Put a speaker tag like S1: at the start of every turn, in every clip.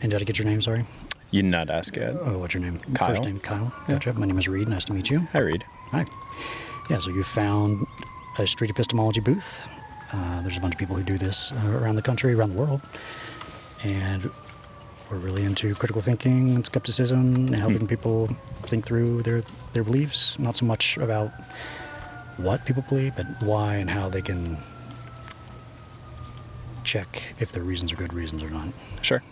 S1: And did I get your name, sorry?
S2: You did not ask yet.
S1: Oh, what's your name?
S2: Kyle.
S1: First name, Kyle. Gotcha. My name is Reed. Nice to meet you.
S2: Hi, Reed.
S1: Hi. Yeah, so you found a street epistemology booth. There's a bunch of people who do this around the country, around the world. And we're really into critical thinking and skepticism and helping people think through their beliefs. Not so much about what people believe, but why and how they can check if their reasons are good reasons or not.
S2: Sure.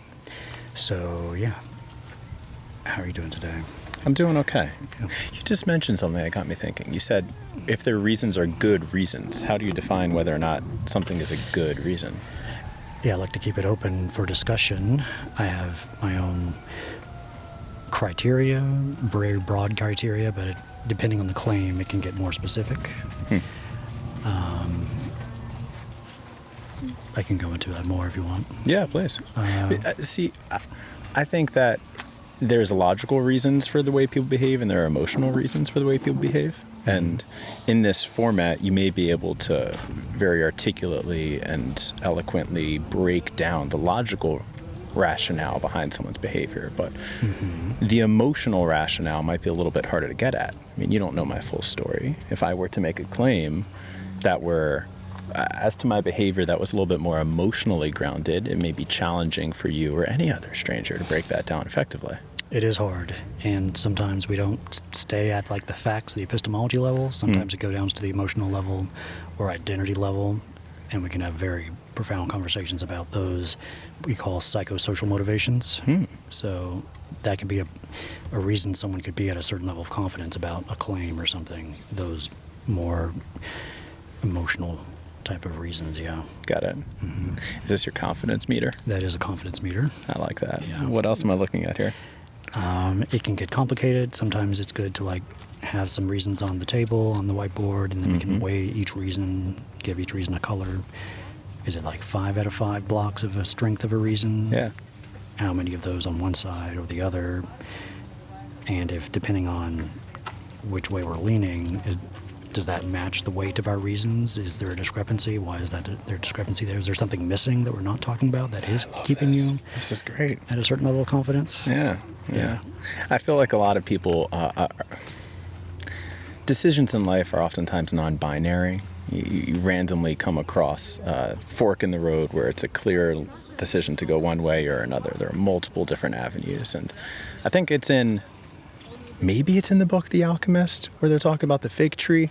S1: So, yeah. How are you doing today?
S2: I'm doing okay.
S1: Yeah.
S2: You just mentioned something that got me thinking. You said if their reasons are good reasons, how do you define whether or not something is a good reason?
S1: Yeah, I like to keep it open for discussion. I have my own criteria, very broad criteria, but depending on the claim, it can get more specific. I can go into that more if you want.
S2: Yeah, please. See, I think that there's logical reasons for the way people behave and there are emotional reasons for the way people behave. And in this format, you may be able to very articulately and eloquently break down the logical rationale behind someone's behavior. But the emotional rationale might be a little bit harder to get at. I mean, you don't know my full story. If I were to make a claim that were, as to my behavior that was a little bit more emotionally grounded, it may be challenging for you or any other stranger to break that down effectively.
S1: It is hard, and sometimes we don't stay at like the facts, the epistemology level. Sometimes it goes down to the emotional level or identity level, and we can have very profound conversations about those we call psychosocial motivations. So that could be a reason someone could be at a certain level of confidence about a claim or something. Those more emotional type of reasons, yeah.
S2: Got it. Is this your confidence meter?
S1: That is a confidence meter.
S2: I like that.
S1: Yeah.
S2: What else am I looking at here?
S1: It can get complicated. Sometimes it's good to like have some reasons on the table, on the whiteboard, and then we can weigh each reason, give each reason a color. Is it like 5 out of 5 blocks of a strength of a reason?
S2: Yeah.
S1: How many of those on one side or the other? And if, depending on which way we're leaning, does that match the weight of our reasons? Is there a discrepancy? Why is that there a discrepancy there? Is there something missing that we're not talking about that is keeping you
S2: This is great.
S1: at a certain level of confidence?
S2: Yeah.
S1: Yeah.
S2: I feel like a lot of people, decisions in life are oftentimes non-binary. You randomly come across a fork in the road where it's a clear decision to go one way or another. There are multiple different avenues. And I think maybe it's in the book The Alchemist, where they're talking about the fig tree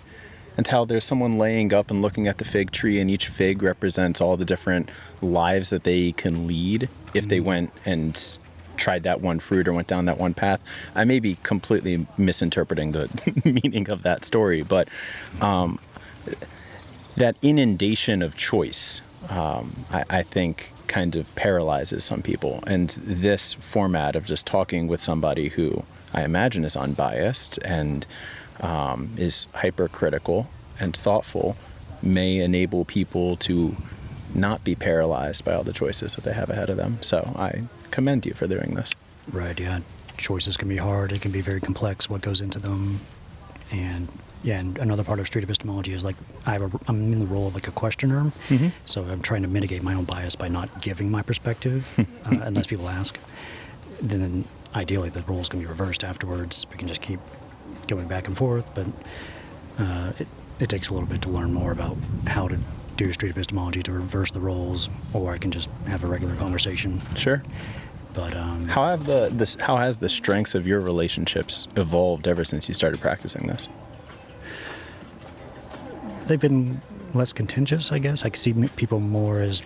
S2: and how there's someone laying up and looking at the fig tree, and each fig represents all the different lives that they can lead if they went and tried that one fruit or went down that one path. I may be completely misinterpreting the meaning of that story, but that inundation of choice, I think, kind of paralyzes some people. And this format of just talking with somebody who I imagine is unbiased and is hypercritical and thoughtful may enable people to not be paralyzed by all the choices that they have ahead of them. So I commend you for doing this.
S1: Right, yeah. Choices can be hard. It can be very complex what goes into them. And yeah, and another part of street epistemology is like I'm in the role of like a questioner. So I'm trying to mitigate my own bias by not giving my perspective unless people ask. Then ideally the roles can be reversed afterwards. We can just keep going back and forth, but it takes a little bit to learn more about how to do street epistemology to reverse the roles, or I can just have a regular conversation.
S2: Sure.
S1: But
S2: how has the strengths of your relationships evolved ever since you started practicing this?
S1: They've been less contentious, I guess. I see people more as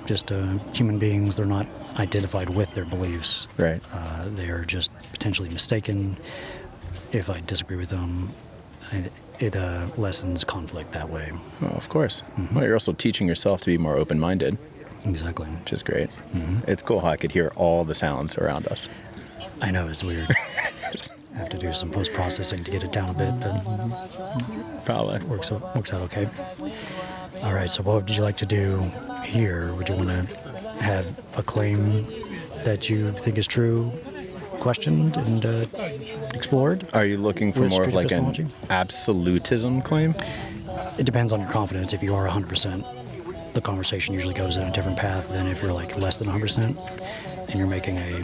S1: just human beings. They're not identified with their beliefs.
S2: Right.
S1: They're just potentially mistaken. If I disagree with them, it lessens conflict that way.
S2: Well, of course. Well, you're also teaching yourself to be more open-minded.
S1: Exactly.
S2: Which is great. It's cool how I could hear all the sounds around us.
S1: I know, it's weird. I have to do some post-processing to get it down a bit, but
S2: Probably.
S1: works out okay. All right, so what would you like to do here? Would you want to have a claim that you think is true questioned and explored?
S2: Are you looking for
S1: with
S2: more of
S1: street
S2: like
S1: epistemology?
S2: an absolutism claim?
S1: It depends on your confidence. If you are 100% the conversation usually goes in a different path than if you're like less than 100% and you're making a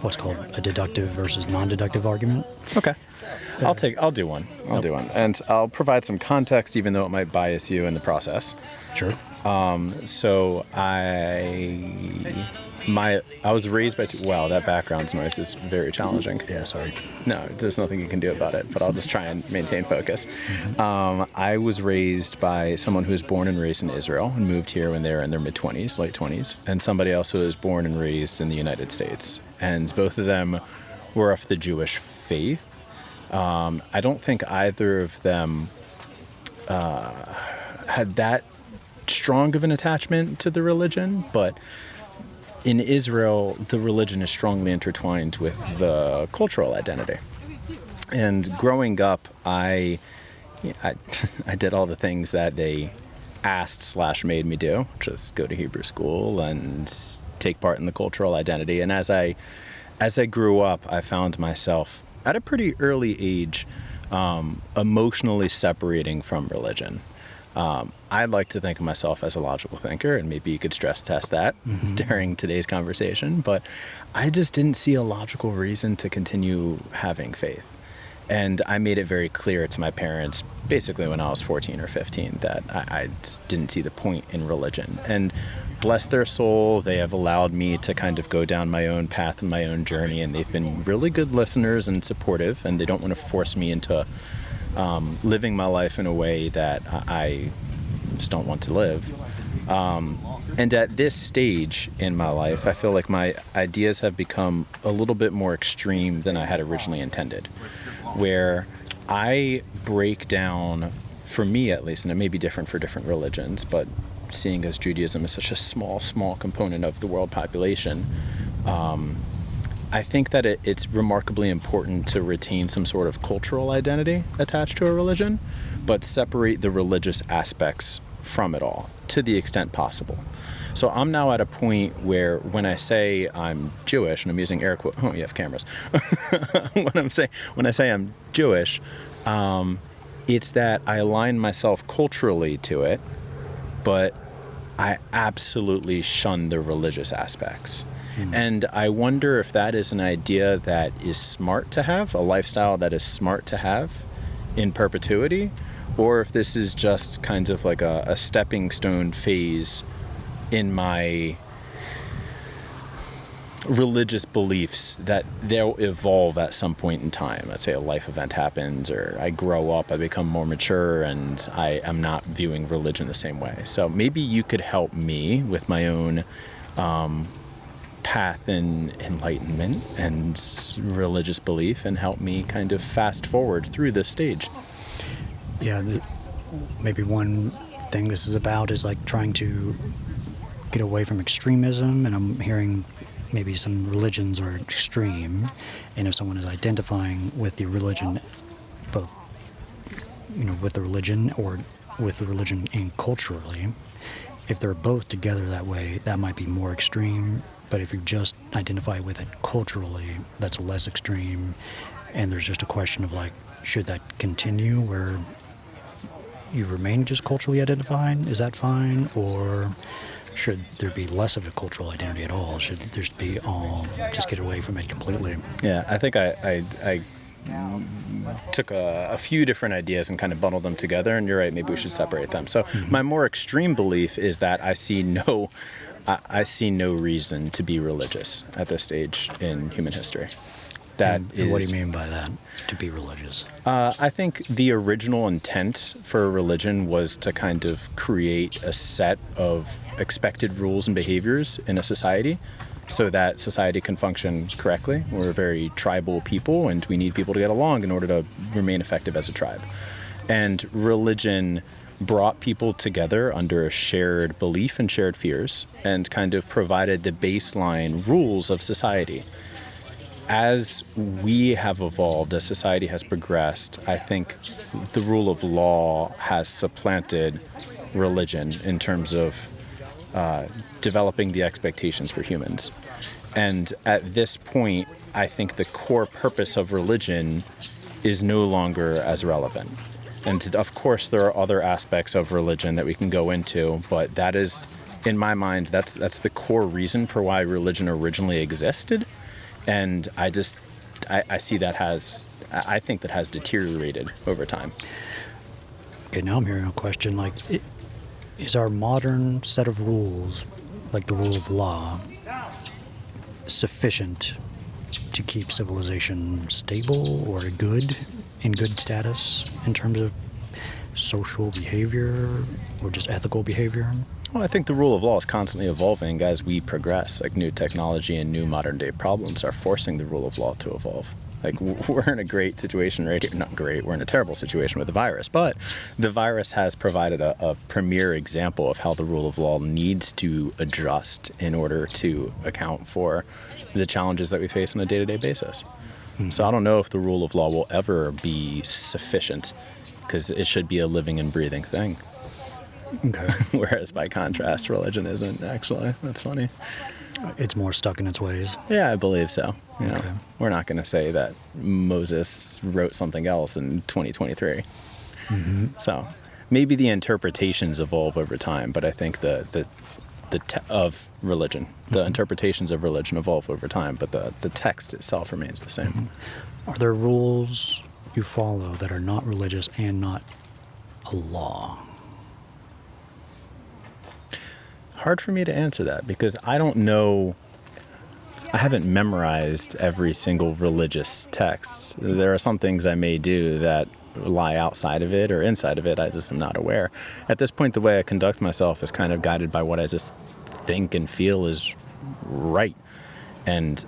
S1: what's called a deductive versus non-deductive argument.
S2: Okay. I'll do one. I'll do one. And I'll provide some context, even though it might bias you in the process.
S1: Sure.
S2: So I was raised by wow, that background noise is very challenging.
S1: Yeah, sorry.
S2: No, there's nothing you can do about it, but I'll just try and maintain focus. I was raised by someone who was born and raised in Israel and moved here when they were in their mid-20s, late 20s, and somebody else who was born and raised in the United States. And both of them were of the Jewish faith. I don't think either of them had that strong of an attachment to the religion, but in Israel, the religion is strongly intertwined with the cultural identity. And growing up, I did all the things that they asked/made me do, which is go to Hebrew school and take part in the cultural identity. And as I grew up, I found myself at a pretty early age emotionally separating from religion. I'd like to think of myself as a logical thinker, and maybe you could stress test that during today's conversation, but I just didn't see a logical reason to continue having faith. And I made it very clear to my parents, basically when I was 14 or 15, that I just didn't see the point in religion. And bless their soul, they have allowed me to kind of go down my own path and my own journey, and they've been really good listeners and supportive, and they don't want to force me into living my life in a way that I just don't want to live. And at this stage in my life, I feel like my ideas have become a little bit more extreme than I had originally intended, where I break down, for me at least, and it may be different for different religions, but seeing as Judaism is such a small component of the world population, I think that it's remarkably important to retain some sort of cultural identity attached to a religion, but separate the religious aspects from it all to the extent possible. So I'm now at a point where when I say I'm Jewish, and I'm using air quotes, oh, you have cameras. when I say I'm Jewish, it's that I align myself culturally to it, but I absolutely shun the religious aspects. And I wonder if that is an idea that is smart to have, a lifestyle that is smart to have in perpetuity, or if this is just kind of like a stepping stone phase in my religious beliefs that they'll evolve at some point in time. Let's say a life event happens, or I grow up, I become more mature, and I am not viewing religion the same way. So maybe you could help me with my own path in enlightenment and religious belief, and help me kind of fast forward through this stage.
S1: Yeah, maybe one thing this is about is like trying to get away from extremism, and I'm hearing maybe some religions are extreme, and if someone is identifying with the religion, both, with the religion or with the religion and culturally, if they're both together that way, that might be more extreme. But if you just identify with it culturally, that's less extreme. And there's just a question of like, should that continue where you remain just culturally identified? Is that fine? Or should there be less of a cultural identity at all? Should there just be just get away from it completely?
S2: Yeah, I think I took a few different ideas and kind of bundled them together, and you're right, maybe we should separate them. So my more extreme belief is that I see no reason to be religious at this stage in human history.
S1: And what do you mean by that, to be religious?
S2: I think the original intent for religion was to kind of create a set of expected rules and behaviors in a society so that society can function correctly. We're a very tribal people, and we need people to get along in order to remain effective as a tribe. And religion brought people together under a shared belief and shared fears, and kind of provided the baseline rules of society. As we have evolved, as society has progressed, I think the rule of law has supplanted religion in terms of developing the expectations for humans. And at this point, I think the core purpose of religion is no longer as relevant. And of course, there are other aspects of religion that we can go into, but that is in my mind, that's the core reason for why religion originally existed. And I see that I think that has deteriorated over time.
S1: Okay, now I'm hearing a question like, is our modern set of rules, like the rule of law, sufficient to keep civilization stable or in good status in terms of social behavior or just ethical behavior?
S2: Well, I think the rule of law is constantly evolving as we progress. Like new technology and new modern day problems are forcing the rule of law to evolve. Like we're in a great situation right here. Not great, we're in a terrible situation with the virus, but the virus has provided a premier example of how the rule of law needs to adjust in order to account for the challenges that we face on a day-to-day basis. Mm-hmm. So I don't know if the rule of law will ever be sufficient, because it should be a living and breathing thing.
S1: Okay.
S2: Whereas by contrast, religion isn't actually. That's funny.
S1: It's more stuck in its ways.
S2: Yeah, I believe so. You know,
S1: Okay.
S2: we're not going to say that Moses wrote something else in 2023.
S1: Mm-hmm.
S2: So maybe the interpretations evolve over time, but I think of religion, the interpretations of religion evolve over time, but the text itself remains the same.
S1: Mm-hmm. Are there rules you follow that are not religious and not a law?
S2: Hard for me to answer that because I don't know. I haven't memorized every single religious text. There are some things I may do that lie outside of it or inside of it. I just am not aware. At this point, the way I conduct myself is kind of guided by what I just think and feel is right. And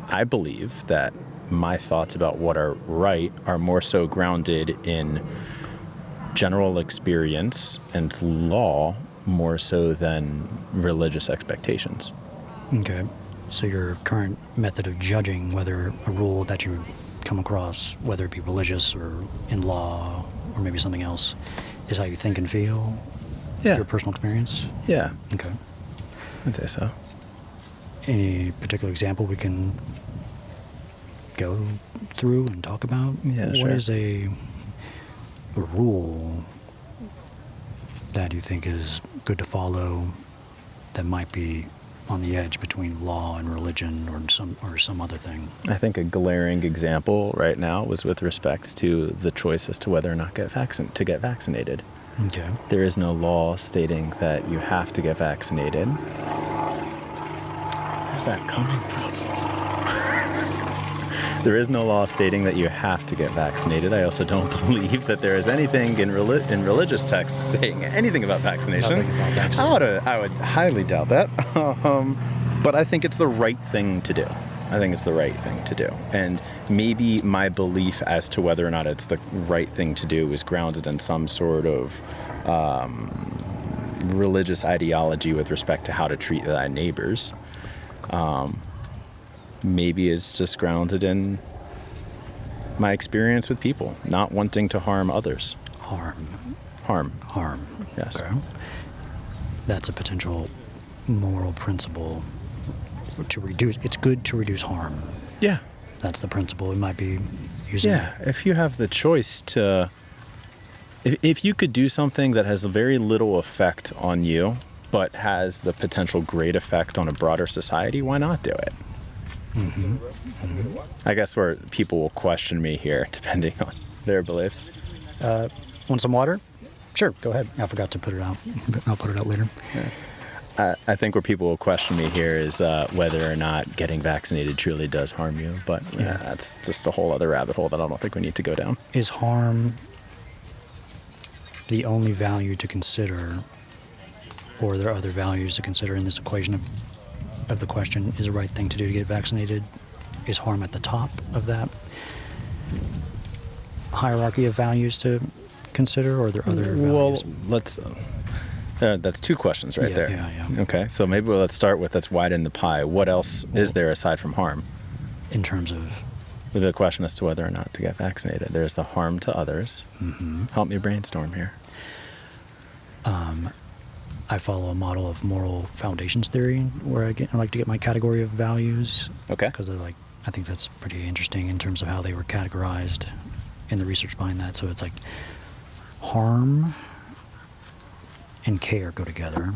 S2: I believe that my thoughts about what are right are more so grounded in general experience and law more so than religious expectations.
S1: Okay. So your current method of judging whether a rule that you come across, whether it be religious or in law or maybe something else, is how you think and feel?
S2: Yeah.
S1: Your personal experience?
S2: Yeah.
S1: Okay.
S2: I'd say so.
S1: Any particular example we can go through and talk about?
S2: Yeah,
S1: What
S2: sure.
S1: is a rule that you think is good to follow that might be on the edge between law and religion or some other thing?
S2: I think a glaring example right now was with respect to the choice as to whether or not to get vaccinated.
S1: Okay.
S2: There is no law stating that you have to get vaccinated. Where's that coming from? There is no law stating that you have to get vaccinated. I also don't believe that there is anything in religious texts saying anything about vaccination.
S1: Nothing about vaccination.
S2: I would highly doubt that. But I think it's the right thing to do. And maybe my belief as to whether or not it's the right thing to do is grounded in some sort of religious ideology with respect to how to treat thy neighbors. Maybe it's just grounded in my experience with people, not wanting to harm others. Harm. Yes.
S1: Okay. That's a potential moral principle to reduce. It's good to reduce harm.
S2: Yeah.
S1: That's the principle we might be using.
S2: Yeah. If you have the choice to, if you could do something that has very little effect on you, but has the potential great effect on a broader society, why not do it?
S1: Mm-hmm. Mm-hmm.
S2: I guess where people will question me here, depending on their beliefs.
S1: Want some water? Sure, go ahead. I forgot to put it out. I'll put it out later.
S2: I think where people will question me here is whether or not getting vaccinated truly does harm you. But
S1: Yeah.
S2: that's just a whole other rabbit hole that I don't think we need to go down.
S1: Is harm the only value to consider, or are there other values to consider in this equation of the question, is the right thing to do to get vaccinated? Is harm at the top of that hierarchy of values to consider, or are there other values?
S2: Well, let's... that's two questions right there.
S1: Yeah.
S2: Okay, so maybe let's start with, let's widen the pie. What else is there aside from harm?
S1: In terms of...
S2: The question as to whether or not to get vaccinated. There's the harm to others.
S1: Mm-hmm.
S2: Help me brainstorm here.
S1: I follow a model of moral foundations theory where I like to get my category of values.
S2: Okay.
S1: Because they're like, I think that's pretty interesting in terms of how they were categorized in the research behind that. So it's like harm and care go together.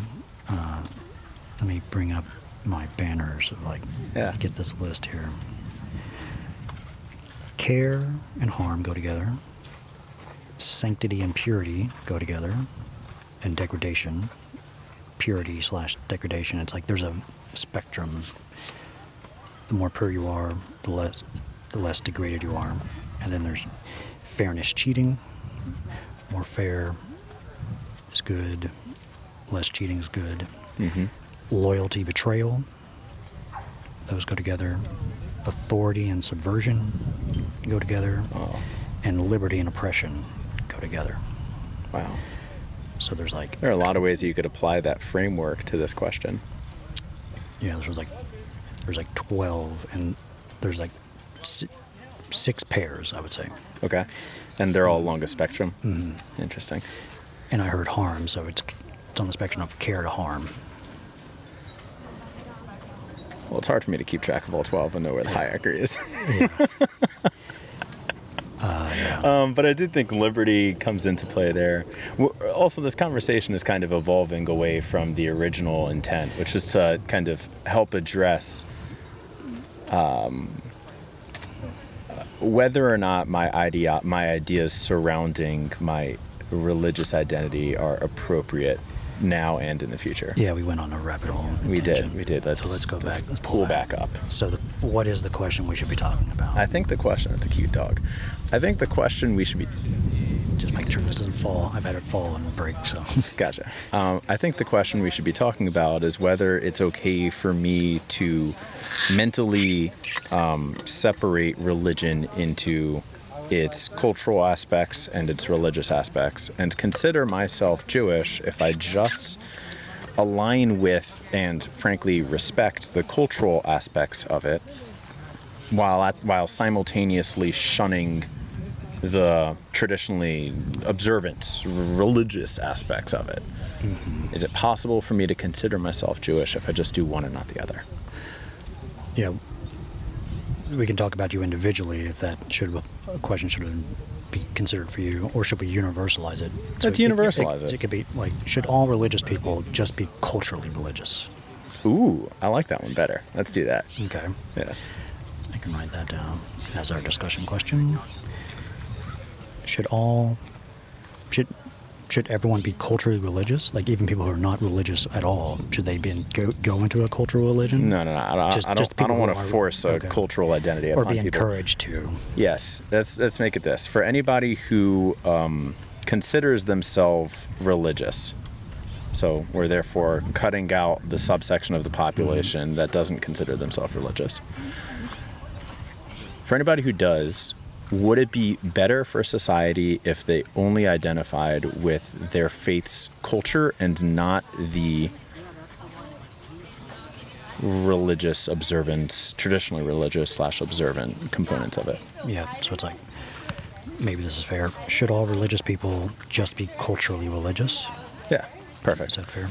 S1: Let me bring up my banners of
S2: Yeah.
S1: get this list here. Care and harm go together. Sanctity and purity go together. And degradation, purity / degradation. It's like there's a spectrum. The more pure you are, the less degraded you are. And then there's fairness, cheating. More fair is good. Less cheating is good.
S2: Mm-hmm.
S1: Loyalty, betrayal. Those go together. Authority and subversion go together.
S2: Oh,
S1: And liberty and oppression go together.
S2: wow.
S1: So there's
S2: There are a lot of ways you could apply that framework to this question.
S1: yeah, there's 12, and there's 6 pairs, I would say.
S2: Okay. And they're all along a spectrum?
S1: Mm-hmm.
S2: Interesting.
S1: And I heard harm, so it's on the spectrum of care to harm.
S2: Well, it's hard for me to keep track of all 12 and know where the hierarchy is.
S1: Yeah. Yeah.
S2: But I did think liberty comes into play there. Also, this conversation is kind of evolving away from the original intent, which is to kind of help address whether or not my ideas surrounding my religious identity are appropriate now and in the future.
S1: Yeah, we went on a rabbit hole.
S2: We
S1: tangent.
S2: did.
S1: So let's go back.
S2: Let's pull back up.
S1: So what is the question we should be talking about?
S2: I think the question, it's a cute dog. I think the question we should be,
S1: Just make sure this doesn't fall. I've had it fall and break, so.
S2: gotcha. I think the question we should be talking about is whether it's okay for me to mentally separate religion into its cultural aspects and its religious aspects, and consider myself Jewish if I just align with and frankly respect the cultural aspects of it, while simultaneously shunning the traditionally observant religious aspects of it.
S1: Mm-hmm.
S2: Is it possible for me to consider myself Jewish if I just do one and not the other?
S1: Yeah, we can talk about you individually if a question should be considered for you, or should we universalize it?
S2: Let's universalize it.
S1: It could be should all religious people just be culturally religious?
S2: Ooh, I like that one better. Let's do that.
S1: Okay,
S2: Yeah.
S1: I can write that down as our discussion question. Should everyone be culturally religious? Like even people who are not religious at all, should they go into a cultural religion?
S2: No. I don't want to force a cultural identity
S1: or
S2: upon
S1: be
S2: people.
S1: encouraged to.
S2: Yes, let's make it this. For anybody who considers themselves religious, so we're therefore cutting out the subsection of the population that doesn't consider themselves religious. For anybody who does, would it be better for society if they only identified with their faith's culture and not the religious observance, traditionally religious / observant components of it?
S1: Yeah, so it's maybe this is fair. Should all religious people just be culturally religious?
S2: Yeah,
S1: Is
S2: perfect.
S1: that fair?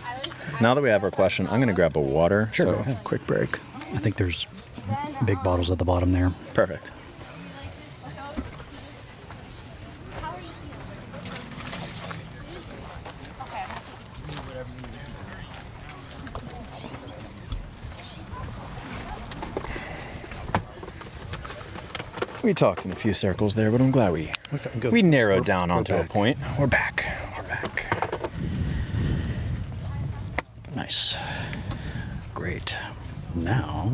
S2: Now that we have our question, I'm going to grab a water.
S1: Sure,
S2: So,
S1: go ahead.
S2: quick break.
S1: I think there's big bottles at the bottom there.
S2: Perfect. We talked in a few circles there, but I'm glad we narrowed down onto a point. We're back.
S1: Nice. Great. Now,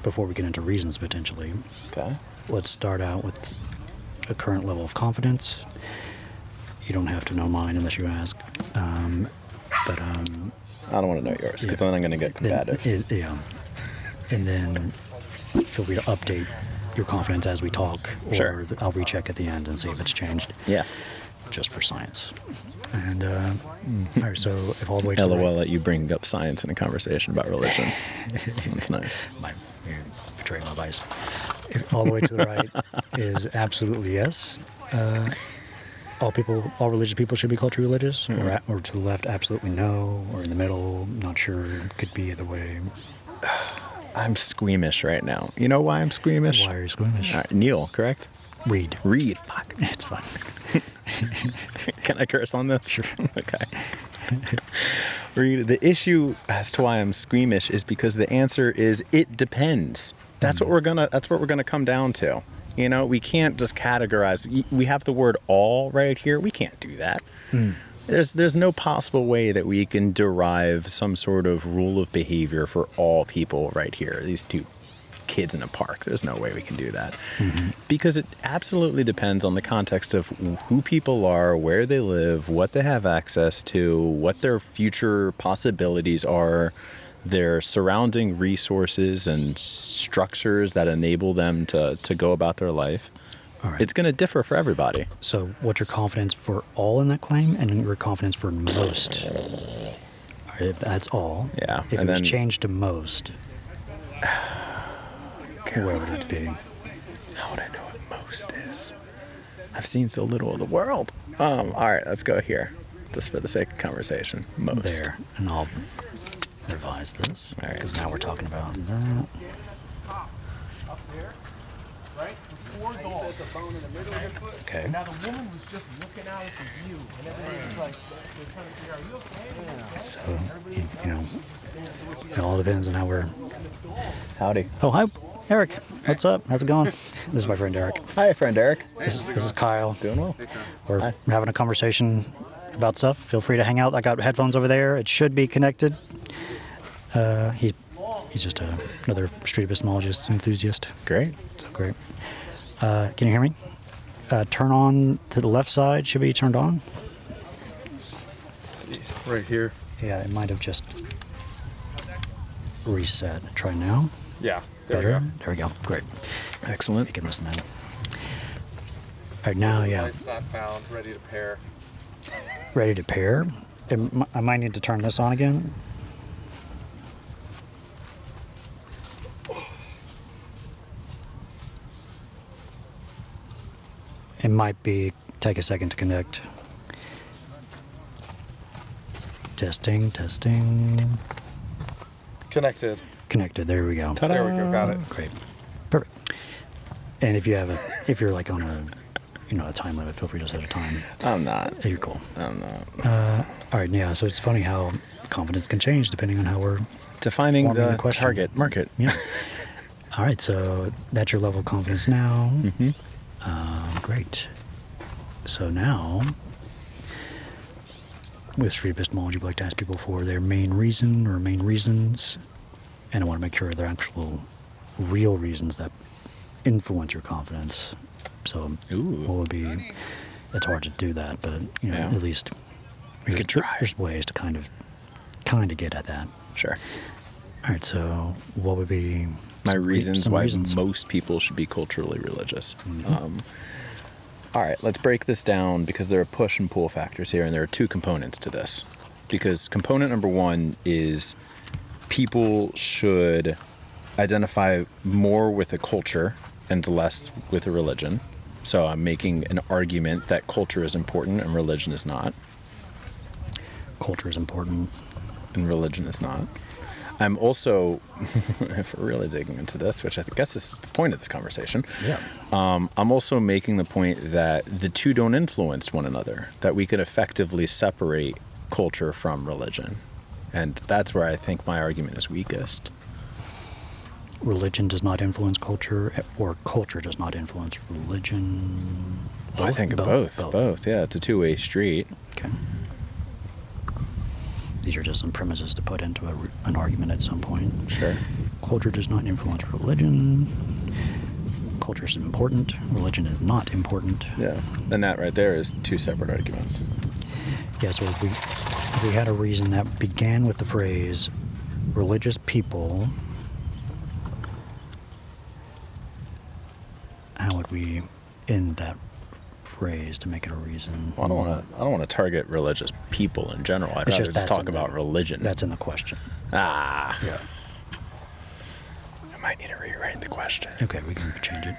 S1: before we get into reasons potentially,
S2: Okay.
S1: let's start out with a current level of confidence. You don't have to know mine unless you ask. But
S2: I don't want to know yours because then I'm going to get combative.
S1: yeah. And then feel free to update your confidence as we talk, or
S2: Sure.
S1: I'll recheck at the end and see if it's changed.
S2: Yeah.
S1: Just for science. And all right, so if all the way to the
S2: LOL
S1: right,
S2: that you bring up science in a conversation about religion. That's nice.
S1: you betrayed my vice. If all the way to the right is absolutely yes. All religious people should be culturally religious, or to the left, absolutely no, or in the middle, not sure, could be either way.
S2: I'm squeamish right now. You know why I'm squeamish?
S1: Why are you squeamish?
S2: All right, Neil, correct?
S1: Read.
S2: Fuck.
S1: It's fine.
S2: Can I curse on this?
S1: Sure.
S2: Okay. The issue as to why I'm squeamish is because the answer is it depends. That's what we're gonna come down to. You know, we can't just categorize. We have the word all right here. We can't do that. There's no possible way that we can derive some sort of rule of behavior for all people right here. These two kids in a park. There's no way we can do that. Because it absolutely depends on the context of who people are, where they live, what they have access to, what their future possibilities are, their surrounding resources and structures that enable them to go about their life.
S1: All right.
S2: It's going to differ for everybody.
S1: So what's your confidence for all in that claim and your confidence for most? All right, if that's all.
S2: Yeah.
S1: If it was changed to most, where would it be?
S2: How would I know what most is? I've seen so little of the world. All right, let's go here, just for the sake of conversation. Most.
S1: There, and I'll revise this,
S2: All right.
S1: because now we're talking about that.
S3: Up there, right? With 4 dogs.
S1: Okay.
S3: Now the woman was just looking out at the view, and everybody was like, they're trying to figure out, are you okay?
S1: So, you know, it all depends on how we're...
S2: Howdy.
S1: Oh, hi, Eric. What's up? How's it going? This is my friend Eric.
S2: Hi, friend Eric.
S1: This is Kyle.
S2: Doing well.
S1: We're having a conversation about stuff. Feel free to hang out. I got headphones over there. It should be connected. He's just another street epistemologist enthusiast.
S2: Great.
S1: So great. Can you hear me? Turn on to the left side. Should be turned on.
S3: Let's see, right here.
S1: Yeah, it might have just reset. Try now.
S3: Yeah, there
S1: Better.
S3: we go.
S1: There we go. Great.
S2: Excellent.
S1: You can listen in. All right, now, yeah.
S3: Nice not found, ready to pair.
S1: Ready to pair. I might need to turn this on again. It might take a second to connect. Testing.
S3: Connected.
S1: Connected. There we go.
S3: There we go, got it.
S1: Great. Perfect. And if you're like on a time limit, feel free to set a time.
S2: I'm not.
S1: You're cool.
S2: I'm not.
S1: All right, yeah. So it's funny how confidence can change depending on how we're
S2: Defining
S1: forming
S2: the
S1: question.
S2: target market.
S1: Yeah. All right, so that's your level of confidence now. Great. So now, with street epistemology, we like to ask people for their main reason or main reasons, and I want to make sure they're actual, real reasons that influence your confidence. So, what would be? It's hard to do that, but at least
S2: we could try.
S1: There's ways to kind of get at that.
S2: Sure.
S1: All right. So, what would be
S2: My reasons
S1: some
S2: why
S1: reasons?
S2: most people should be culturally religious. All right, let's break this down because there are push and pull factors here, and there are 2 components to this. Because component number 1 is people should identify more with a culture and less with a religion. So I'm making an argument that culture is important and religion is not.
S1: Culture is important.
S2: And religion is not. I'm also, if we're really digging into this, which I guess is the point of this conversation, I'm also making the point that the 2 don't influence one another, that we could effectively separate culture from religion. And that's where I think my argument is weakest.
S1: Religion does not influence culture, or culture does not influence religion.
S2: I think both. Yeah, it's a 2-way street.
S1: Okay. These are just some premises to put into an argument at some point.
S2: Sure.
S1: Culture does not influence religion. Culture is important. Religion is not important.
S2: Yeah. And that right there is 2 separate arguments.
S1: Yeah, so if we had a reason that began with the phrase religious people, how would we end that phrase to make it a reason?
S2: Well, I don't want to target religious people in general. I'd
S1: It's
S2: rather
S1: just
S2: just
S1: that's
S2: talk
S1: in
S2: about
S1: the-
S2: religion.
S1: That's in the question.
S2: Yeah.
S1: Yeah.
S2: I might need to rewrite the question.
S1: Okay, we can change it.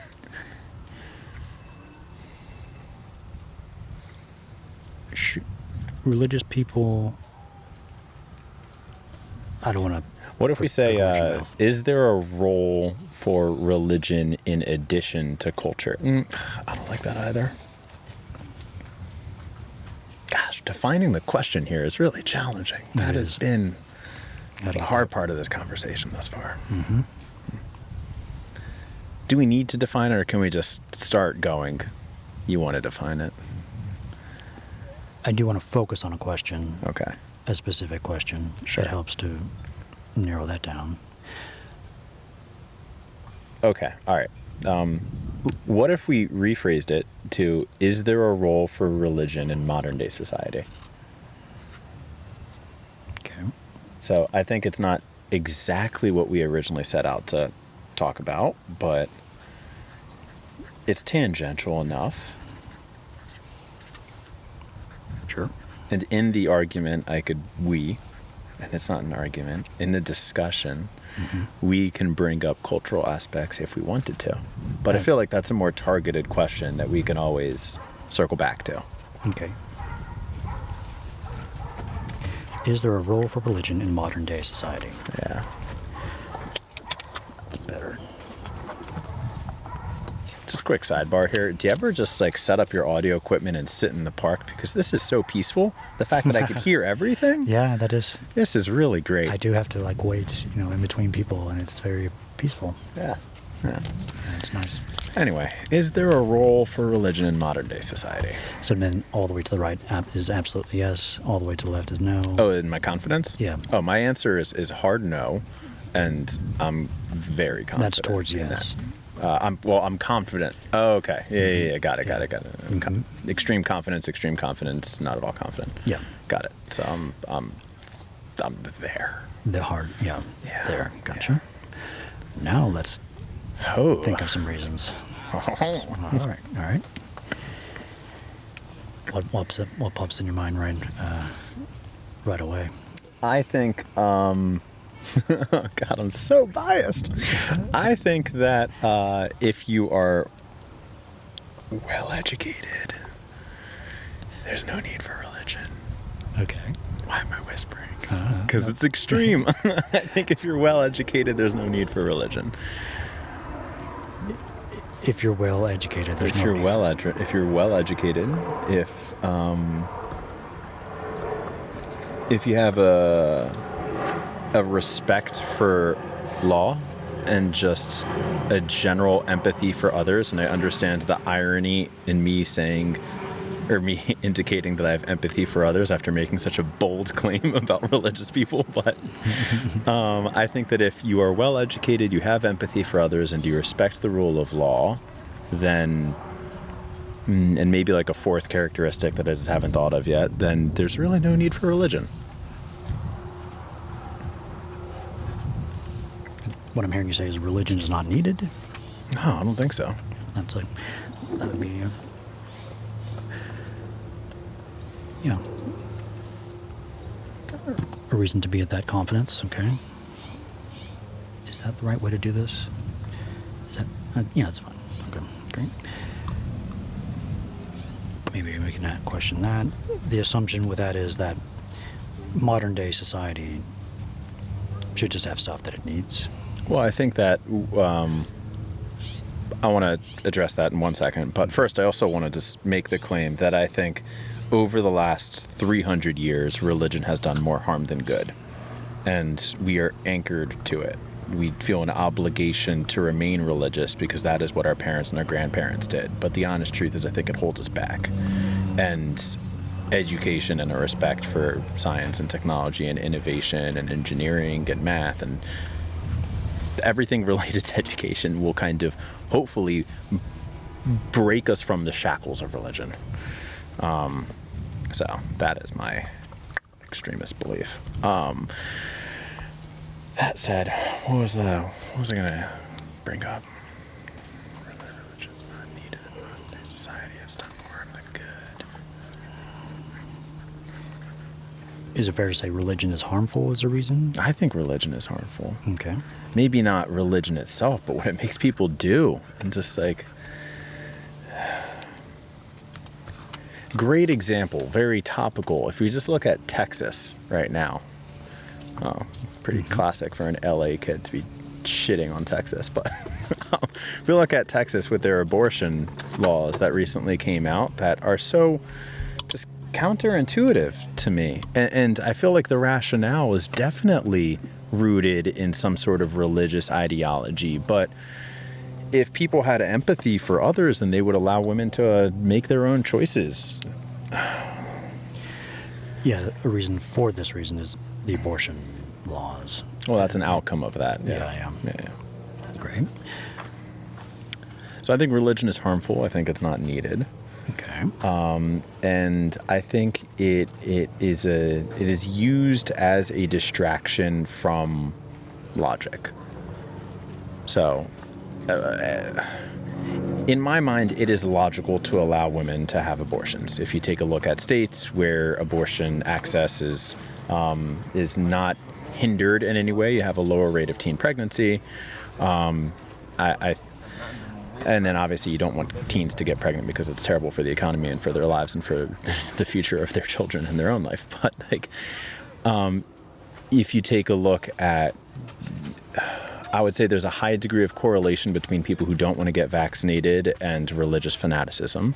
S1: Religious people. I don't want to.
S2: What if we say,
S1: Put words in your mouth.
S2: is there a role for religion in addition to culture? I don't like that either. Gosh, Defining the question here is really challenging. That has been the hard part of this conversation thus far.
S1: Mm-hmm.
S2: Do we need to define it, or can we just start going, you want to define it?
S1: I do want to focus on a question,
S2: Okay.
S1: a specific question.
S2: Sure.
S1: It helps to narrow that down.
S2: Okay. All right. What if we rephrased it to, is there a role for religion in modern day society?
S1: Okay.
S2: So I think it's not exactly what we originally set out to talk about, but it's tangential enough.
S1: Sure.
S2: And in the argument, and it's not an argument, in the discussion, we can bring up cultural aspects if we wanted to. But I feel like that's a more targeted question that we can always circle back to.
S1: Okay. Is there a role for religion in modern day society?
S2: Yeah.
S1: It's better.
S2: Just quick sidebar here. Do you ever just like set up your audio equipment and sit in the park? Because this is so peaceful. The fact that I could hear everything,
S1: Yeah, that is.
S2: this is really great.
S1: I do have to like wait, in between people, and it's very peaceful.
S2: Yeah. Yeah.
S1: And it's nice.
S2: Anyway, is there a role for religion in modern day society?
S1: So then, all the way to the right is absolutely yes. All the way to the left is no.
S2: Oh, in my confidence?
S1: Yeah.
S2: Oh, my answer is hard no, and I'm very confident.
S1: That's towards
S2: in
S1: yes.
S2: that. I'm confident. Oh, okay. Yeah. Got it. Extreme confidence, not at all confident.
S1: Yeah.
S2: Got it. So I'm there.
S1: The hard. Yeah.
S2: Yeah.
S1: There. Gotcha. Now let's
S2: Oh.
S1: think of some reasons. All right. What pops in your mind right away?
S2: I think, God, I'm so biased. I think that if you are well educated, there's no need for religion.
S1: Okay.
S2: Why am I whispering? Because it's extreme. I think if you're well educated, there's no need for religion.
S1: If you're well educated, there's
S2: If
S1: no
S2: you're
S1: need
S2: well educated, if you have a respect for law and just a general empathy for others, and I understand the irony in me saying, or me indicating that I have empathy for others after making such a bold claim about religious people, but I think that if you are well educated, you have empathy for others, and you respect the rule of law, then, and maybe like a fourth characteristic that I just haven't thought of yet, then there's really no need for religion.
S1: What I'm hearing you say is religion is not needed.
S2: No, I don't think so.
S1: That would be a reason to be at that confidence. Okay. Is that the right way to do this? Is that yeah, that's fine. Okay, great. Maybe we can question that. The assumption with that is that modern day society should just have stuff that it needs.
S2: Well, I think that I want to address that in 1 second. But first, I also want to just make the claim that I think over the last 300 years, religion has done more harm than good. And we are anchored to it. We feel an obligation to remain religious because that is what our parents and our grandparents did. But the honest truth is I think it holds us back. And education and a respect for science and technology and innovation and engineering and math and everything related to education will kind of hopefully break us from the shackles of religion. So that is my extremist belief. That said, what was I gonna bring up? Religion's not needed in modern society. It's done more harm than good.
S1: Is it fair to say religion is harmful as a reason?
S2: I think religion is harmful.
S1: Okay.
S2: Maybe not religion itself, but what it makes people do. And just like, great example, very topical. If we just look at Texas right now, pretty classic for an LA kid to be shitting on Texas, but if we look at Texas with their abortion laws that recently came out that are so just counterintuitive to me. And I feel like the rationale is definitely rooted in some sort of religious ideology. But if people had empathy for others, then they would allow women to make their own choices.
S1: Yeah, a reason for this reason is the abortion laws.
S2: Well, that's an outcome of that.
S1: Yeah. Great.
S2: So I think religion is harmful. I think it's not needed.
S1: Okay.
S2: And I think it is used as a distraction from logic. So, in my mind, it is logical to allow women to have abortions. If you take a look at states where abortion access is not hindered in any way, you have a lower rate of teen pregnancy. And then obviously you don't want teens to get pregnant because it's terrible for the economy and for their lives and for the future of their children and their own life. But like, if you take a look at, I would say there's a high degree of correlation between people who don't want to get vaccinated and religious fanaticism.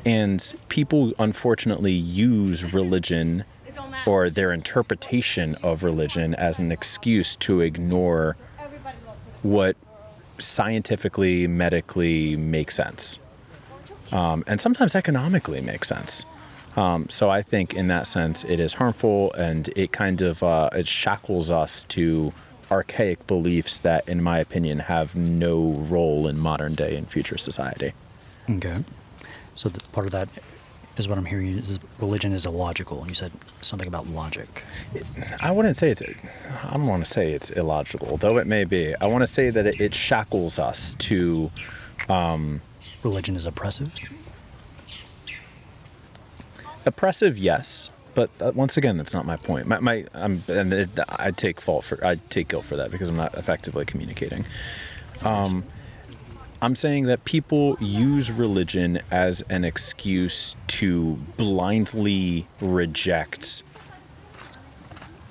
S2: And people unfortunately use religion or their interpretation of religion as an excuse to ignore what scientifically, medically makes sense. And sometimes economically makes sense. So I think in that sense it is harmful, and it kind of it shackles us to archaic beliefs that, in my opinion, have no role in modern day and future society.
S1: Okay. So part of that is what I'm hearing is religion is illogical. And you said something about logic.
S2: I don't want to say it's illogical, though it may be. I want to say that it shackles us to...
S1: Religion is oppressive?
S2: Oppressive, yes. But once again, that's not my point. I take guilt for that because I'm not effectively communicating. I'm saying that people use religion as an excuse to blindly reject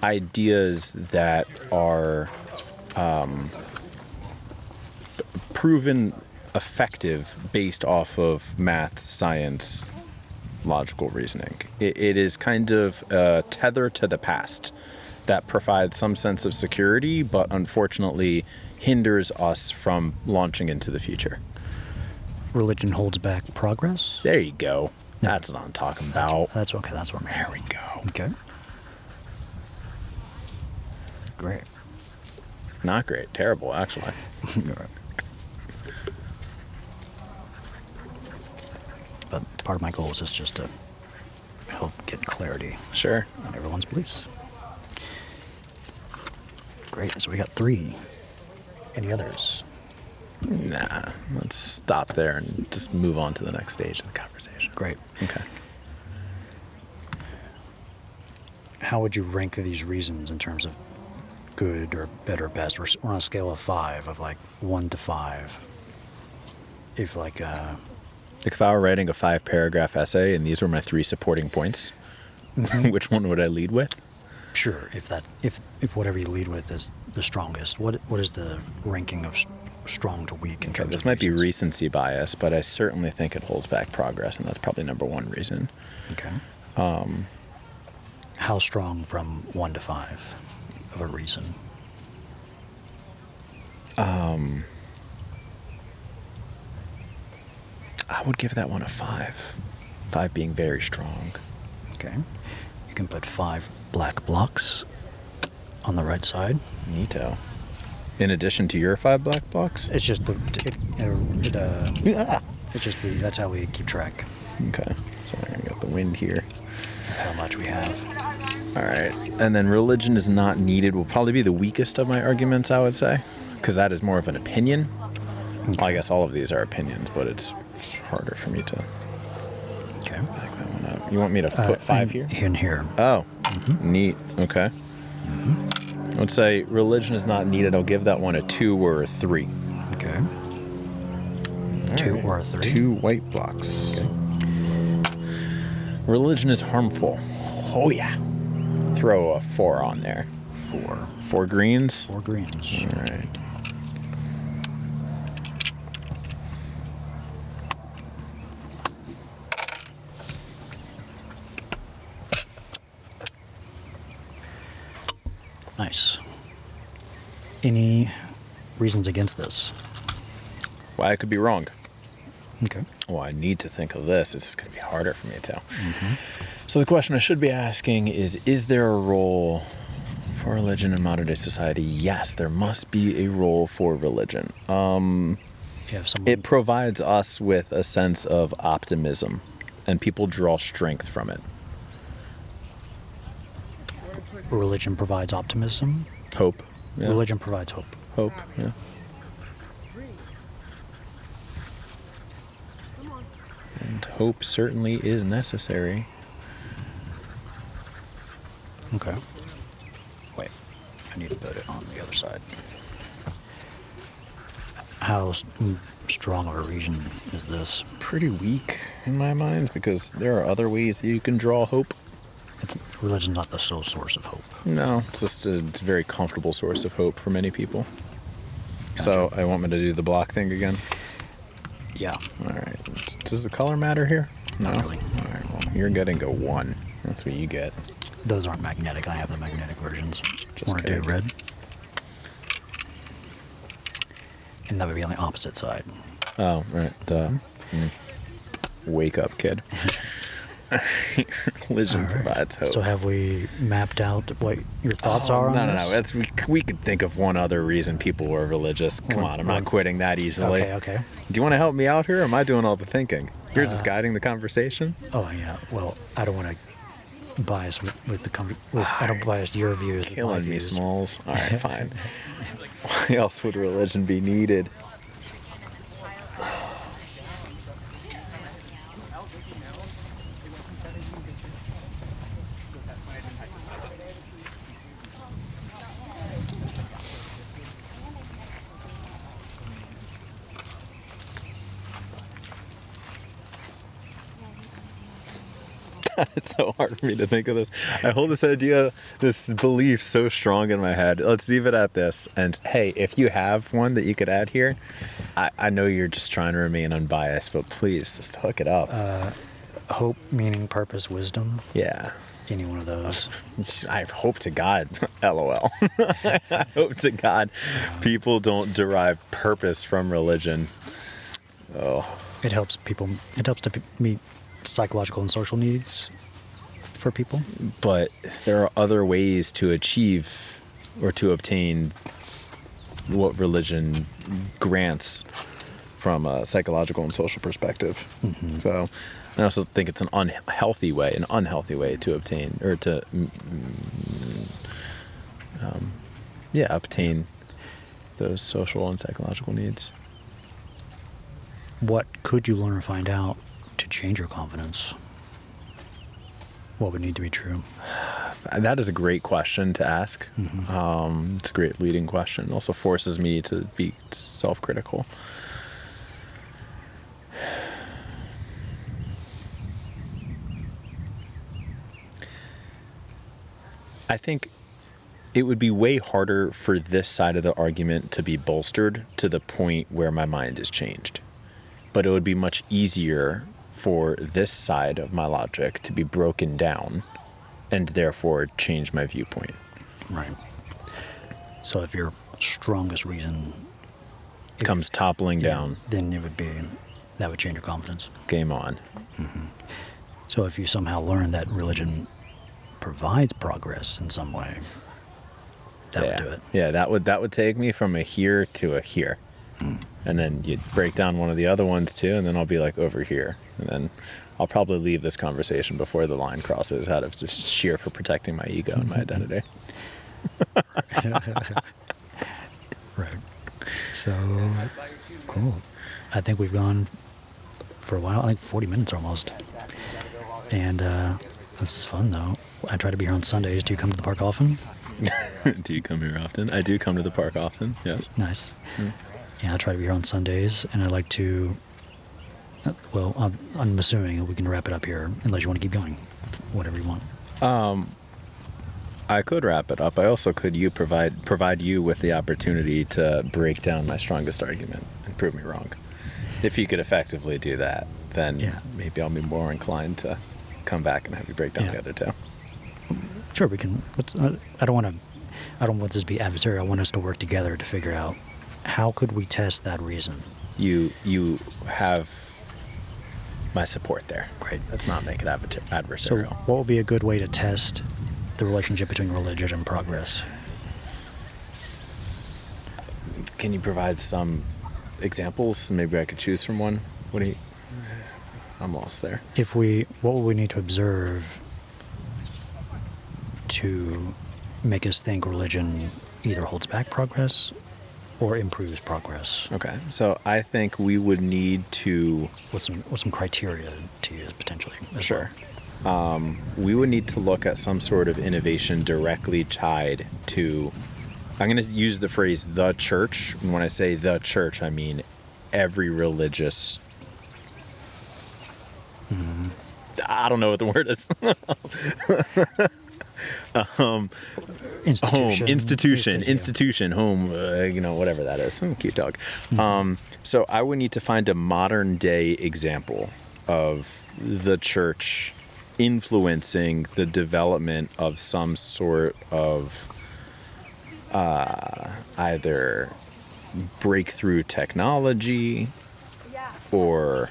S2: ideas that are proven effective based off of math, science, logical reasoning. It is kind of a tether to the past that provides some sense of security, but unfortunately hinders us from launching into the future.
S1: Religion holds back progress?
S2: There you go. That's what I'm talking about.
S1: That's okay. That's what I'm hearing.
S2: There we go.
S1: Okay. Great.
S2: Not great. Terrible, actually.
S1: But part of my goal is just to help get clarity
S2: Sure.
S1: on everyone's beliefs. Great. So we got 3. Any others?
S2: Nah. Let's stop there and just move on to the next stage of the conversation.
S1: Great.
S2: Okay.
S1: How would you rank these reasons in terms of good or better, best? We're on a scale of 5, of like 1 to 5. If like
S2: If I were writing a 5-paragraph essay and these were my 3 supporting points, which one would I lead with?
S1: sure, if whatever you lead with is the strongest, what is the ranking of strong to weak in terms
S2: This
S1: of
S2: might be
S1: reasons?
S2: recency bias, but I certainly think it holds back progress, and that's probably number 1 reason.
S1: Okay. How strong from 1 to 5 of a reason?
S2: I would give that one a 5. 5 being very strong.
S1: Okay. You can put 5 black blocks on the right side.
S2: Neato. In addition to your 5 black blocks?
S1: It's just it's just that's how we keep track
S2: Okay. Sorry, I got the wind here.
S1: of how much we have.
S2: All right. And then religion is not needed will probably be the weakest of my arguments, I would say, because that is more of an opinion. Well, I guess all of these are opinions, but it's harder for me to
S1: Okay.
S2: back that one up. You want me to put 5 here?
S1: In here.
S2: Oh, neat. Okay. I would say religion is not needed. I'll give that one a 2 or a 3.
S1: Okay. 2 or a 3.
S2: 2 white blocks.
S1: Okay.
S2: Religion is harmful. Oh, yeah. Throw a 4 on there.
S1: 4.
S2: 4 greens?
S1: 4 greens.
S2: All right.
S1: any reasons against this?
S2: Why I could be wrong.
S1: Okay.
S2: Well, I need to think of this. It's going to be harder for me to tell. So the question I should be asking is there a role for religion in modern day society? Yes, there must be a role for religion.
S1: You have someone,
S2: It provides us with a sense of optimism, and people draw strength from it.
S1: religion provides optimism.
S2: Hope. Yeah.
S1: Religion provides hope.
S2: Hope, yeah. And hope certainly is necessary.
S1: Okay. Wait, I need to put it on the other side. How strong of a reason is this?
S2: Pretty weak in my mind, because there are other ways that you can draw hope.
S1: Religion's not the sole source of hope.
S2: No, it's just a very comfortable source of hope for many people. So I want me to do the block thing again?
S1: Yeah.
S2: All right. Does the color matter here? No.
S1: Not really.
S2: All right. Well, you're getting a 1. That's what you get.
S1: Those aren't magnetic. I have the magnetic versions.
S2: Just
S1: Want to do
S2: kidding.
S1: red? And that would be on the opposite side.
S2: Oh, right. Wake up, kid. Religion
S1: All right.
S2: provides hope.
S1: So have we mapped out what your thoughts are on
S2: no,
S1: this?
S2: no. We could think of one other reason people were religious. Come on, I'm not quitting that easily.
S1: Okay.
S2: Do you want to help me out here, or am I doing all the thinking? You're just guiding the conversation?
S1: Oh, yeah. Well, I don't want to bias with the I don't bias your views. with my
S2: Killing me,
S1: views.
S2: Smalls. All right, fine. Why else would religion be needed? It's so hard for me to think of this. I hold this idea, this belief so strong in my head. Let's leave it at this. And hey, if you have one that you could add here, I know you're just trying to remain unbiased, but please just hook it up.
S1: Hope, meaning, purpose, wisdom.
S2: Yeah.
S1: Any one of those.
S2: I hope to God, LOL. I hope to God people don't derive purpose from religion. Oh.
S1: It helps people. It helps to meet psychological and social needs for people.
S2: But there are other ways to achieve or to obtain what religion grants from a psychological and social perspective. So I also think it's an unhealthy way to obtain or to obtain those social and psychological needs.
S1: What could you learn or find out to change your confidence? What would need to be true?
S2: That is a great question to ask. It's a great leading question. It also forces me to be self-critical. I think it would be way harder for this side of the argument to be bolstered to the point where my mind is changed. But it would be much easier for this side of my logic to be broken down and therefore change my viewpoint.
S1: Right. So if your strongest reason
S2: Comes toppling down,
S1: then it would be that would change your confidence.
S2: game on.
S1: So if you somehow learn that religion provides progress in some way, that would do it.
S2: Yeah, that would take me from a here to a here. And then you'd break down one of the other ones too, and then I'll be like over here. And then I'll probably leave this conversation before the line crosses out of just sheer for protecting my ego and my identity.
S1: Right. So, cool. I think we've gone for a while. I think 40 minutes almost. And this is fun, though. I try to be here on Sundays. Do you come to the park often?
S2: Do you come here often? I do come to the park often, yes.
S1: Nice. Yeah, I try to be here on Sundays, and I like to... Well, I'm assuming we can wrap it up here, unless you want to keep going. Whatever you want.
S2: I could wrap it up. I also could provide you with the opportunity to break down my strongest argument and prove me wrong. If you could effectively do that, then maybe I'll be more inclined to come back and have you break down the other two.
S1: Sure, we can. I don't want to I don't want this to be adversarial. I want us to work together to figure out how could we test that reason.
S2: You have my support there.
S1: Great.
S2: Let's not make it
S1: So
S2: adversarial.
S1: what would be a good way to test the relationship between religion and progress?
S2: Can you provide some examples? Maybe I could choose from one. I'm lost there.
S1: What would we need to observe to make us think religion either holds back progress or improves progress?
S2: Okay, so I think we would need to.
S1: What's some criteria to use potentially? as
S2: Sure. We would need to look at some sort of innovation directly tied to. I'm going to use the phrase "the church," and when I say "the church," I mean every religious. I don't know what the word is.
S1: well?
S2: Institution, home, whatever that is. Cute dog. So I would need to find a modern day example of the church influencing the development of some sort of either breakthrough technology or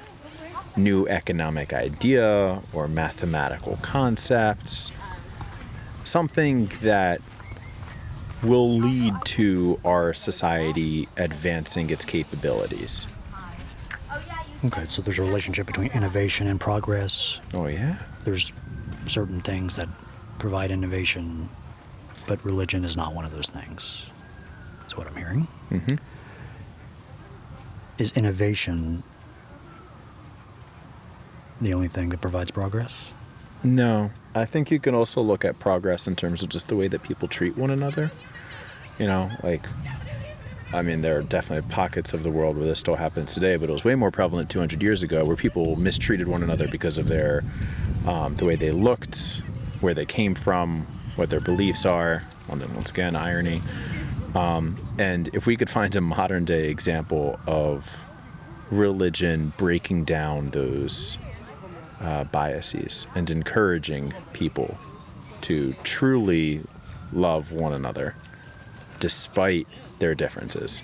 S2: new economic idea or mathematical concepts, something that will lead to our society advancing its capabilities.
S1: Okay, so there's a relationship between innovation and progress.
S2: Oh yeah.
S1: There's certain things that provide innovation, but religion is not one of those things. That's what I'm hearing.
S2: Mm-hmm.
S1: Is innovation the only thing that provides progress?
S2: No, I think you can also look at progress in terms of just the way that people treat one another. There are definitely pockets of the world where this still happens today, but it was way more prevalent 200 years ago, where people mistreated one another because of their, the way they looked, where they came from, what their beliefs are. Once again, irony. And if we could find a modern day example of religion breaking down those biases and encouraging people to truly love one another despite their differences,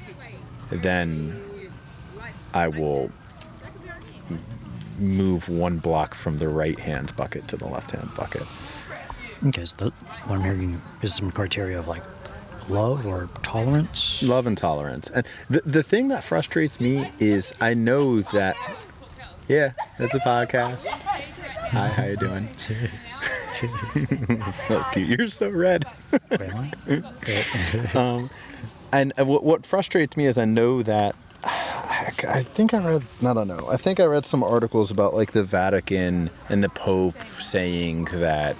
S2: then I will move one block from the right hand bucket to the left hand bucket.
S1: Okay, so what I'm hearing is some criteria of like love or tolerance.
S2: Love and tolerance. And the thing that frustrates me is I know that, yeah, it's a podcast. Hi, how you doing? That was cute. You're so red.
S1: Wait, am I?
S2: And what frustrates me is I know that I think I read some articles about like the Vatican and the Pope saying that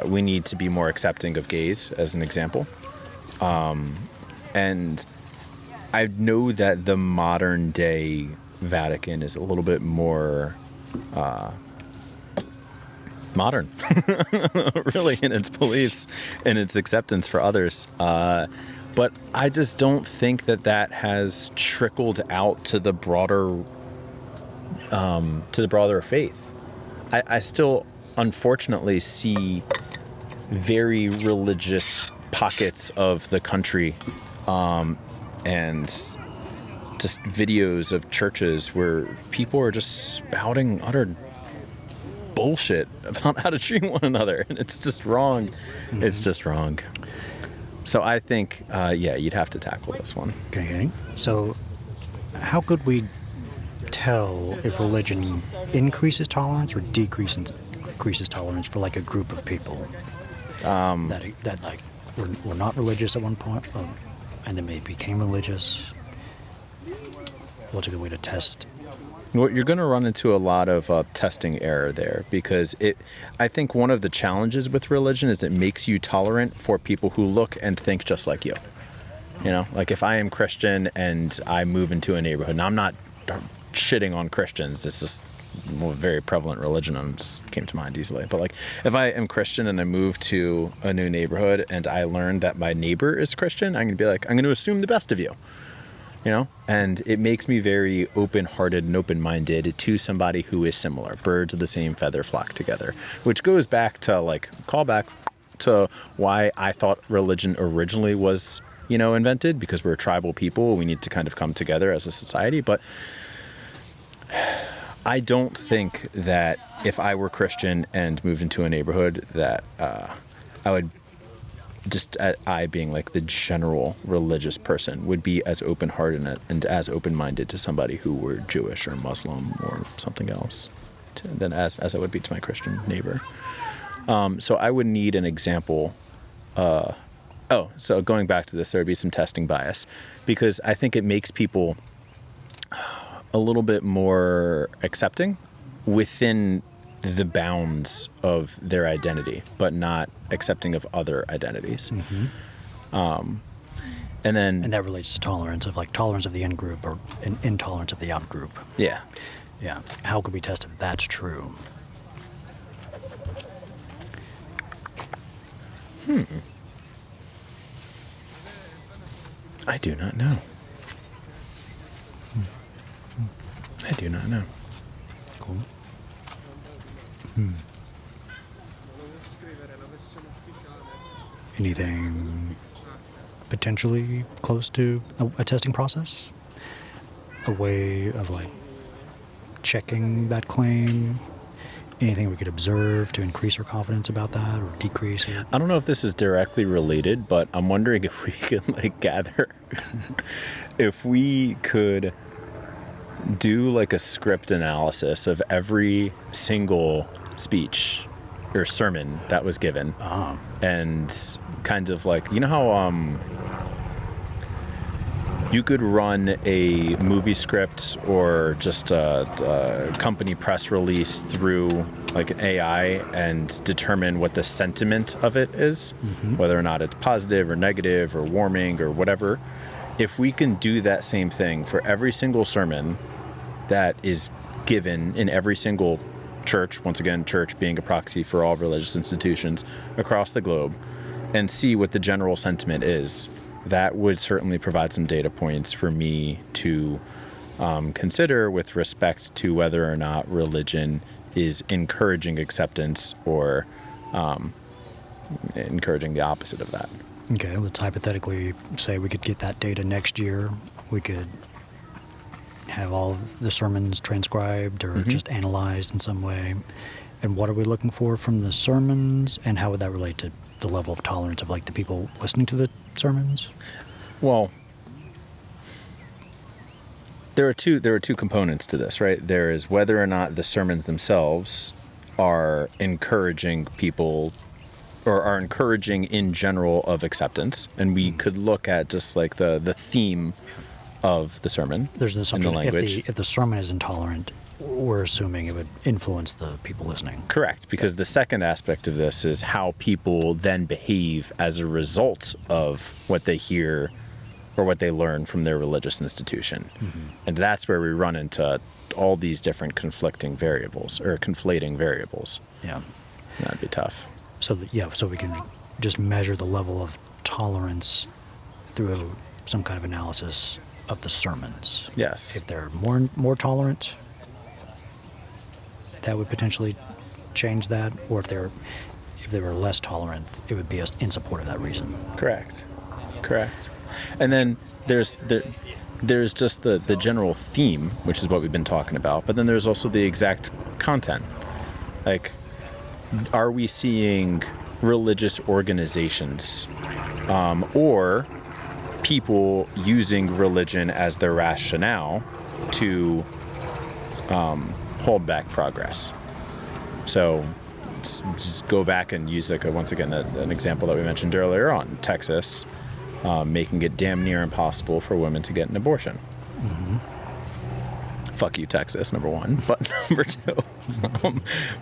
S2: we need to be more accepting of gays, as an example. And I know that the modern day Vatican is a little bit more modern, really, in its beliefs and its acceptance for others. But I just don't think that has trickled out to the broader faith. I still, unfortunately, see very religious pockets of the country, and just videos of churches where people are just spouting utter bullshit about how to treat one another, and it's just wrong. Mm-hmm. It's just wrong. So I think, you'd have to tackle this one.
S1: Okay. So how could we tell if religion increases tolerance or decreases tolerance for like a group of people that like were not religious at one point, and then maybe became religious? What's a good way to test?
S2: Well, you're going to run into a lot of testing error there, because I think one of the challenges with religion is it makes you tolerant for people who look and think just like you. Like if I am Christian and I move into a neighborhood, and I'm not shitting on Christians, it's just a very prevalent religion and it just came to mind easily. But like if I am Christian and I move to a new neighborhood and I learn that my neighbor is Christian, I'm going to be like, I'm going to assume the best of you. And it makes me very open-hearted and open-minded to somebody who is similar. Birds of the same feather flock together, which goes back to like callback to why I thought religion originally was, invented, because we're a tribal people. We need to kind of come together as a society. But I don't think that if I were Christian and moved into a neighborhood that I would, just I being like the general religious person, would be as open-hearted and as open-minded to somebody who were Jewish or Muslim or something else than as I would be to my Christian neighbor. So I would need an example. So going back to this, there would be some testing bias, because I think it makes people a little bit more accepting within the bounds of their identity, but not accepting of other identities.
S1: Mm-hmm. And that relates to tolerance of the in group or intolerance of the out group.
S2: Yeah.
S1: Yeah. How could we test if that's true?
S2: I do not know. I do not know.
S1: Cool. Anything potentially close to a testing process? A way of checking that claim? Anything we could observe to increase our confidence about that or decrease it?
S2: I don't know if this is directly related, but I'm wondering if we can gather, if we could do a script analysis of every single speech or sermon that was given, and kind of how you could run a movie script or just a company press release through an AI and determine what the sentiment of it is, whether or not it's positive or negative or warming or whatever. If we can do that same thing for every single sermon that is given in every single church, once again, church being a proxy for all religious institutions across the globe, and see what the general sentiment is, that would certainly provide some data points for me to consider with respect to whether or not religion is encouraging acceptance or encouraging the opposite of that.
S1: Okay, let's hypothetically say we could get that data next year. We could have all of the sermons transcribed or just analyzed in some way. And what are we looking for from the sermons, and how would that relate to the level of tolerance of the people listening to the sermons?
S2: Well, there are two components to this, right? There is whether or not the sermons themselves are encouraging people or are encouraging in general of acceptance, and we could look at just the theme of the sermon.
S1: There's an assumption
S2: in the language.
S1: If the sermon is intolerant, we're assuming it would influence the people listening.
S2: Correct, because the second aspect of this is how people then behave as a result of what they hear or what they learn from their religious institution. And that's where we run into all these different conflicting variables or conflating variables.
S1: Yeah.
S2: That'd be tough.
S1: So we can just measure the level of tolerance through some kind of analysis of the sermons.
S2: Yes.
S1: If they're more tolerant, that would potentially change that, or if they were less tolerant, it would be in support of that reason.
S2: Correct. And then there's just the general theme, which is what we've been talking about, but then there's also the exact content. Are we seeing religious organizations or people using religion as their rationale to hold back progress? So just go back and use once again an example that we mentioned earlier on, Texas, making it damn near impossible for women to get an abortion. Fuck you, Texas, number one.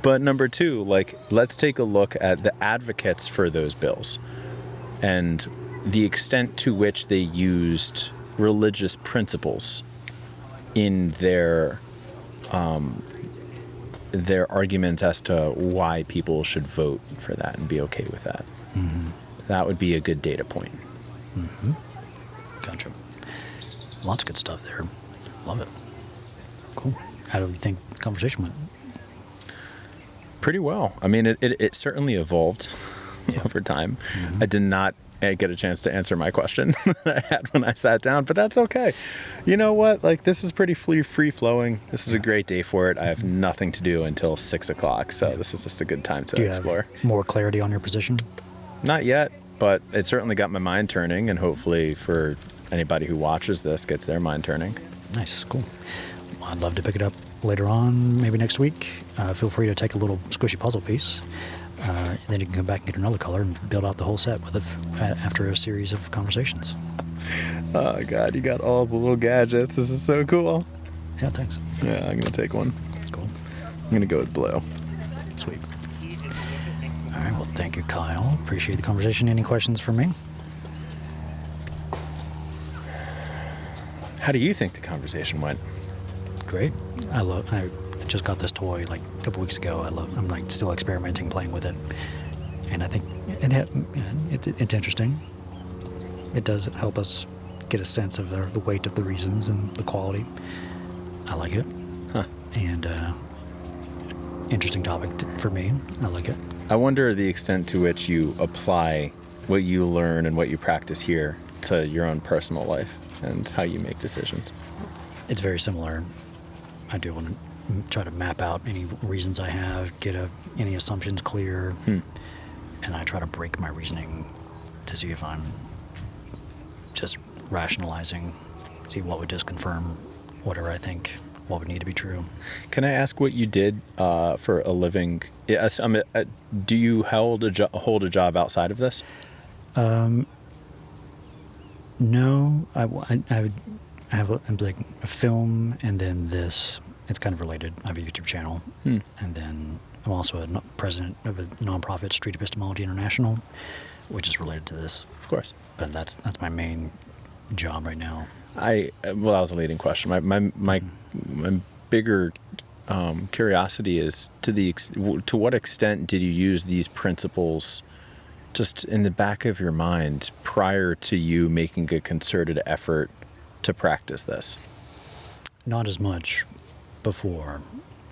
S2: But number two, let's take a look at the advocates for those bills and the extent to which they used religious principles in their arguments as to why people should vote for that and be okay with that. That would be a good data point.
S1: Gotcha. Lots of good stuff there. Love it. Cool. How do you think the conversation went?
S2: Pretty well. I mean, it certainly evolved over time. I did not get a chance to answer my question that I had when I sat down, but that's okay. You know what? Like, this is pretty free flowing. This is a great day for it. I have nothing to do until 6 o'clock, so this is just a good time to explore.
S1: Have more clarity on your position?
S2: Not yet, but it certainly got my mind turning, and hopefully for anybody who watches this gets their mind turning.
S1: Nice, cool. Well, I'd love to pick it up later on, maybe next week. Feel free to take a little squishy puzzle piece. Then you can come back and get another color and build out the whole set with it after a series of conversations.
S2: Oh God, you got all the little gadgets. This is so cool.
S1: Yeah, thanks.
S2: Yeah, I'm gonna take one.
S1: Cool.
S2: I'm gonna go with blue.
S1: Sweet. All right, well, thank you, Kyle. Appreciate the conversation. Any questions for me?
S2: How do you think the conversation went?
S1: Great. I just got this toy like a couple weeks ago. I'm like still experimenting, playing with it, and I think it's interesting. It does help us get a sense of the weight of the reasons and the quality. I like it.
S2: Huh.
S1: And interesting topic for me. I like it.
S2: I wonder the extent to which you apply what you learn and what you practice here to your own personal life and how you make decisions.
S1: It's very similar. I do want to try to map out any reasons I have, get any assumptions clear, and I try to break my reasoning to see if I'm just rationalizing, see what would just confirm whatever I think, what would need to be true.
S2: Can I ask what you did for a living? Yes, do you hold a job outside of this?
S1: No, I have like a film, and then this. It's kind of related. I have a YouTube channel, and then I'm also a president of a nonprofit, Street Epistemology International, which is related to this.
S2: Of course.
S1: But that's my main job right now.
S2: Well, that was a leading question. My bigger curiosity is to what extent did you use these principles just in the back of your mind prior to you making a concerted effort to practice this?
S1: Not as much before.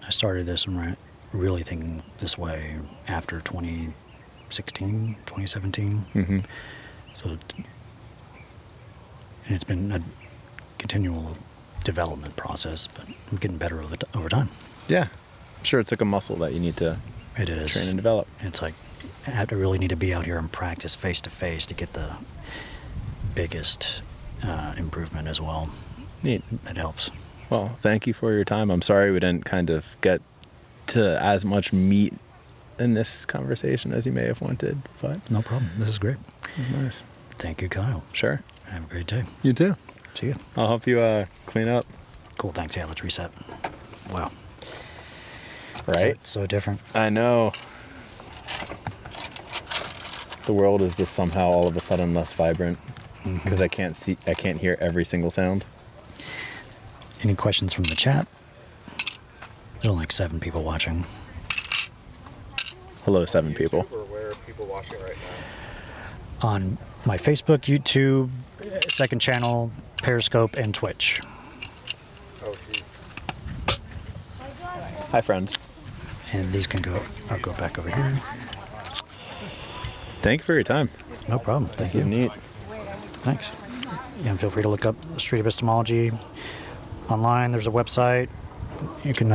S1: I started this and really thinking this way after 2016, 2017.
S2: Mm-hmm.
S1: So it's been a continual development process, but I'm getting better over time.
S2: Yeah. I'm sure it's like a muscle that you need to
S1: It is.
S2: train and develop.
S1: It's like I really need to be out here and practice face to face to get the biggest improvement as well.
S2: Neat.
S1: That helps.
S2: Well, thank you for your time. I'm sorry we didn't kind of get to as much meat in this conversation as you may have wanted, but
S1: No problem. This is great.
S2: it was nice.
S1: Thank you, Kyle.
S2: Sure.
S1: Have a great day.
S2: You too.
S1: See you.
S2: I'll help you clean up.
S1: Cool. Thanks. Yeah, let's reset. Wow.
S2: Right?
S1: So different.
S2: I know. The world is just somehow all of a sudden less vibrant because I can't hear every single sound.
S1: Any questions from the chat? There's only like 7 people watching.
S2: Hello, 7 people.
S4: Or where are people watching right now?
S1: On my Facebook, YouTube, second channel, Periscope, and Twitch.
S4: Oh, geez.
S2: Hi, friends.
S1: And these can go. I'll go back over here.
S2: Thank you for your time.
S1: No problem.
S2: This
S1: Thank
S2: is
S1: you.
S2: neat.
S1: Thanks. Yeah, and feel free to look up Street Epistemology online. There's a website. You can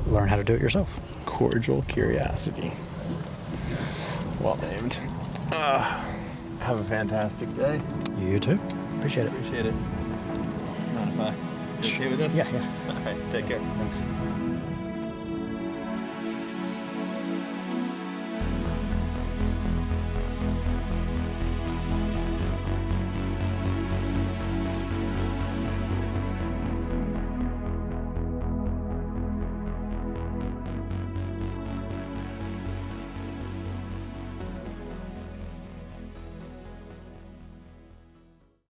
S1: learn how to do it yourself.
S2: Cordial curiosity. Well named. Have a fantastic day.
S1: You too. Appreciate it.
S2: Appreciate it. Not if you okay with this?
S1: Yeah.
S2: All right, take care.
S1: Thanks.